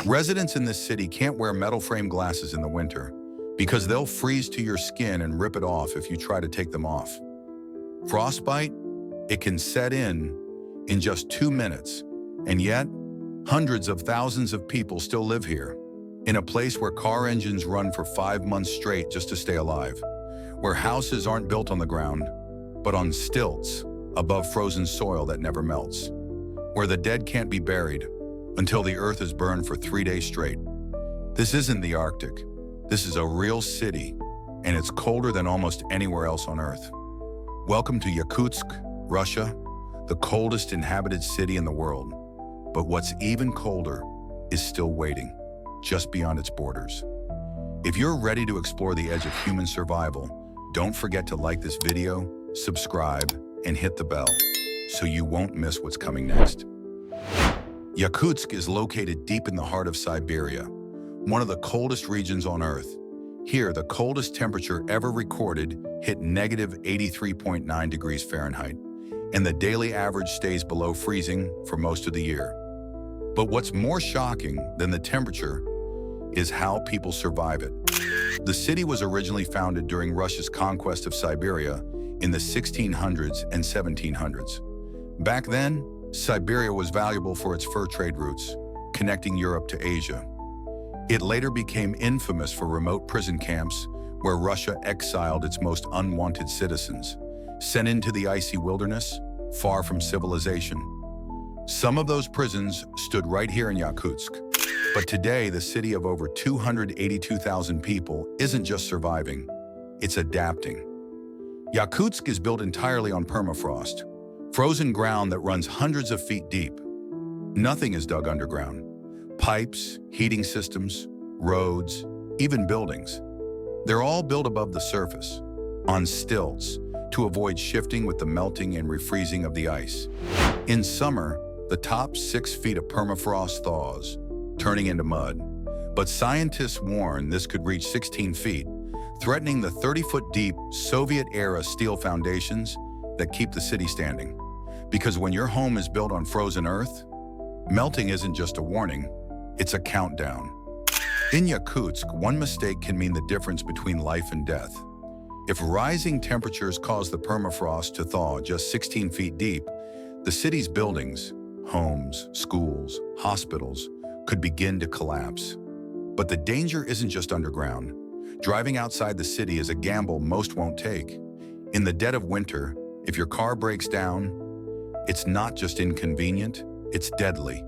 Residents in this city can't wear metal frame glasses in the winter because they'll freeze to your skin and rip it off if you try to take them off. Frostbite, it can set in just 2 minutes, and yet hundreds of thousands of people still live here, in a place where car engines run for 5 months straight just to stay alive, where houses aren't built on the ground, but on stilts above frozen soil that never melts, where the dead can't be buried until the earth is burned for 3 days straight. This isn't the Arctic. This is a real city, and it's colder than almost anywhere else on Earth. Welcome to Yakutsk, Russia, the coldest inhabited city in the world. But what's even colder is still waiting, just beyond its borders. If you're ready to explore the edge of human survival, don't forget to like this video, subscribe, and hit the bell so you won't miss what's coming next. Yakutsk is located deep in the heart of Siberia, one of the coldest regions on Earth. Here, the coldest temperature ever recorded hit -83.9 degrees Fahrenheit, and the daily average stays below freezing for most of the year. But what's more shocking than the temperature is how people survive it. The city was originally founded during Russia's conquest of Siberia in the 1600s and 1700s. Back then, Siberia was valuable for its fur trade routes, connecting Europe to Asia. It later became infamous for remote prison camps where Russia exiled its most unwanted citizens, sent into the icy wilderness, far from civilization. Some of those prisons stood right here in Yakutsk. But today, the city of over 282,000 people isn't just surviving, it's adapting. Yakutsk is built entirely on permafrost, frozen ground that runs hundreds of feet deep. Nothing is dug underground. Pipes, heating systems, roads, even buildings. They're all built above the surface, on stilts, to avoid shifting with the melting and refreezing of the ice. In summer, the top 6 feet of permafrost thaws, turning into mud. But scientists warn this could reach 16 feet, threatening the 30-foot deep Soviet-era steel foundations that keep the city standing. Because when your home is built on frozen earth, melting isn't just a warning, it's a countdown. In Yakutsk, one mistake can mean the difference between life and death. If rising temperatures cause the permafrost to thaw just 16 feet deep, the city's buildings, homes, schools, hospitals, could begin to collapse. But the danger isn't just underground. Driving outside the city is a gamble most won't take. In the dead of winter, if your car breaks down, it's not just inconvenient, it's deadly.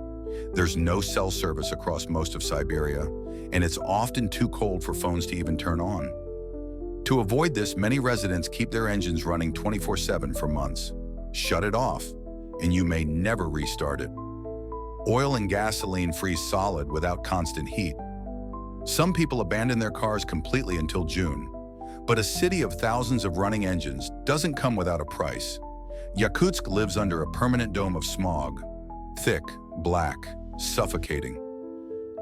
There's no cell service across most of Siberia, and it's often too cold for phones to even turn on. To avoid this, many residents keep their engines running 24/7 for months. Shut it off, and you may never restart it. Oil and gasoline freeze solid without constant heat. Some people abandon their cars completely until June. But a city of thousands of running engines doesn't come without a price. Yakutsk lives under a permanent dome of smog, thick, black, suffocating.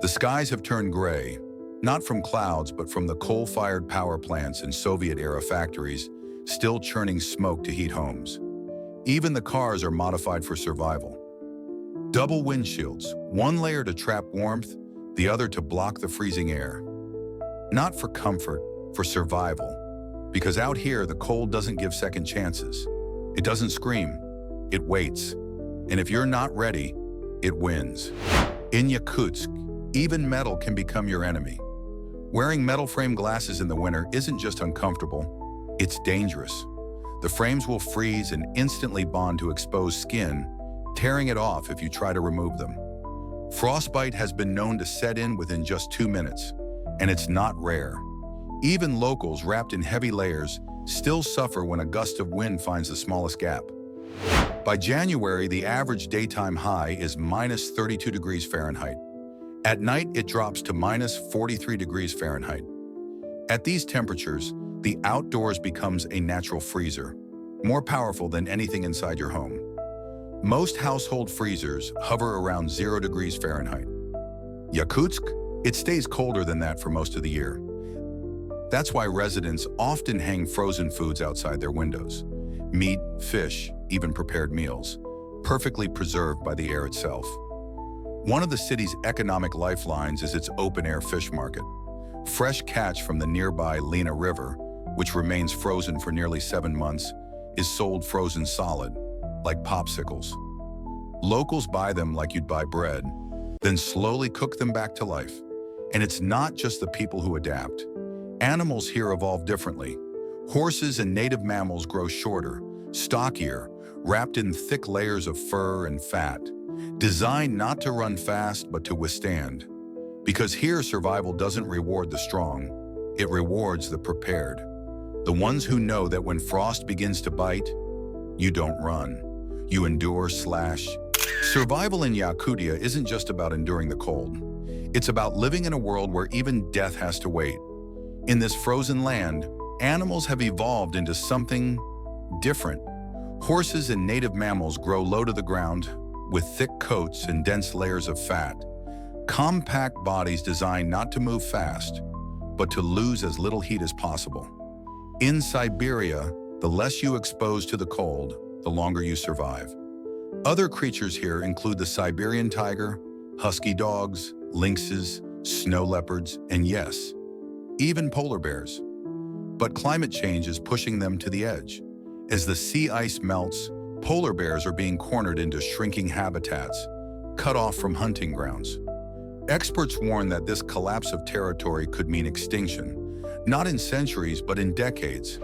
The skies have turned gray, not from clouds, but from the coal-fired power plants and Soviet-era factories still churning smoke to heat homes. Even the cars are modified for survival. Double windshields, one layer to trap warmth, the other to block the freezing air. Not for comfort, for survival. Because out here, the cold doesn't give second chances. It doesn't scream, it waits. And if you're not ready, it wins. In Yakutsk, even metal can become your enemy. Wearing metal frame glasses in the winter isn't just uncomfortable, it's dangerous. The frames will freeze and instantly bond to exposed skin, tearing it off if you try to remove them. Frostbite has been known to set in within just 2 minutes, and it's not rare. Even locals wrapped in heavy layers still suffer when a gust of wind finds the smallest gap. By January, the average daytime high is -32 degrees Fahrenheit. At night, it drops to -43 degrees Fahrenheit. At these temperatures, the outdoors becomes a natural freezer, more powerful than anything inside your home. Most household freezers hover around 0 degrees Fahrenheit. Yakutsk, it stays colder than that for most of the year. That's why residents often hang frozen foods outside their windows. Meat, fish, even prepared meals, perfectly preserved by the air itself. One of the city's economic lifelines is its open-air fish market. Fresh catch from the nearby Lena River, which remains frozen for nearly 7 months, is sold frozen solid, like popsicles. Locals buy them like you'd buy bread, then slowly cook them back to life. And it's not just the people who adapt. Animals here evolve differently. Horses and native mammals grow shorter, stockier, wrapped in thick layers of fur and fat, designed not to run fast but to withstand. Because here survival doesn't reward the strong, it rewards the prepared. The ones who know that when frost begins to bite, you don't run. You endure. Survival in Yakutia isn't just about enduring the cold. It's about living in a world where even death has to wait. In this frozen land, animals have evolved into something different. Horses and native mammals grow low to the ground, with thick coats and dense layers of fat. Compact bodies designed not to move fast, but to lose as little heat as possible. In Siberia, the less you expose to the cold, the longer you survive. Other creatures here include the Siberian tiger, husky dogs, lynxes, snow leopards, and yes, even polar bears. But climate change is pushing them to the edge. As the sea ice melts, polar bears are being cornered into shrinking habitats, cut off from hunting grounds. Experts warn that this collapse of territory could mean extinction, not in centuries, but in decades.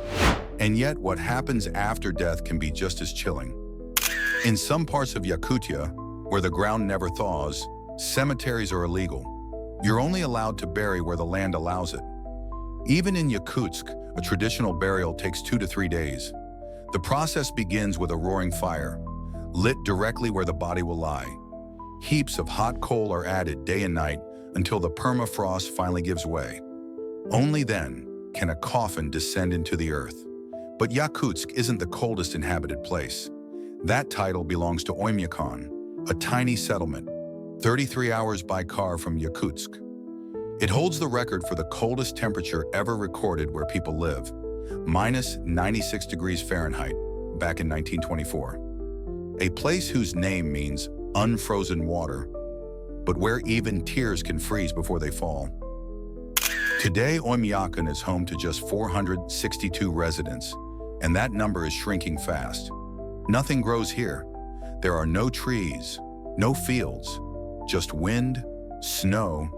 And yet, what happens after death can be just as chilling. In some parts of Yakutia, where the ground never thaws, cemeteries are illegal. You're only allowed to bury where the land allows it. Even in Yakutsk, a traditional burial takes 2 to 3 days. The process begins with a roaring fire, lit directly where the body will lie. Heaps of hot coal are added day and night until the permafrost finally gives way. Only then can a coffin descend into the earth. But Yakutsk isn't the coldest inhabited place. That title belongs to Oymyakon, a tiny settlement, 33 hours by car from Yakutsk. It holds the record for the coldest temperature ever recorded where people live, minus 96 degrees Fahrenheit, back in 1924. A place whose name means unfrozen water, but where even tears can freeze before they fall. Today, Oymyakon is home to just 462 residents, and that number is shrinking fast. Nothing grows here. There are no trees, no fields, just wind, snow,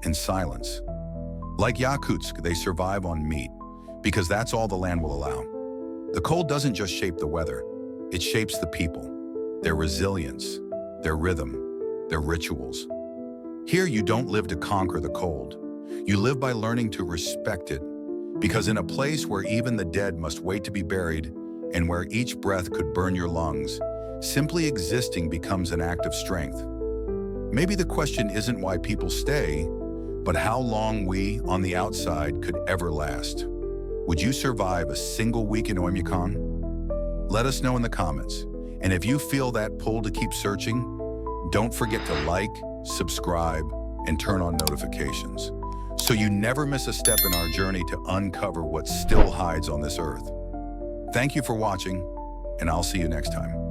and silence. Like Yakutsk, they survive on meat, because that's all the land will allow. The cold doesn't just shape the weather, it shapes the people, their resilience, their rhythm, their rituals. Here you don't live to conquer the cold. You live by learning to respect it, because in a place where even the dead must wait to be buried and where each breath could burn your lungs, simply existing becomes an act of strength. Maybe the question isn't why people stay, but how long we, on the outside, could ever last. Would you survive a single week in Oymyakon? Let us know in the comments. And if you feel that pull to keep searching, don't forget to like, subscribe, and turn on notifications, so you never miss a step in our journey to uncover what still hides on this earth. Thank you for watching, and I'll see you next time.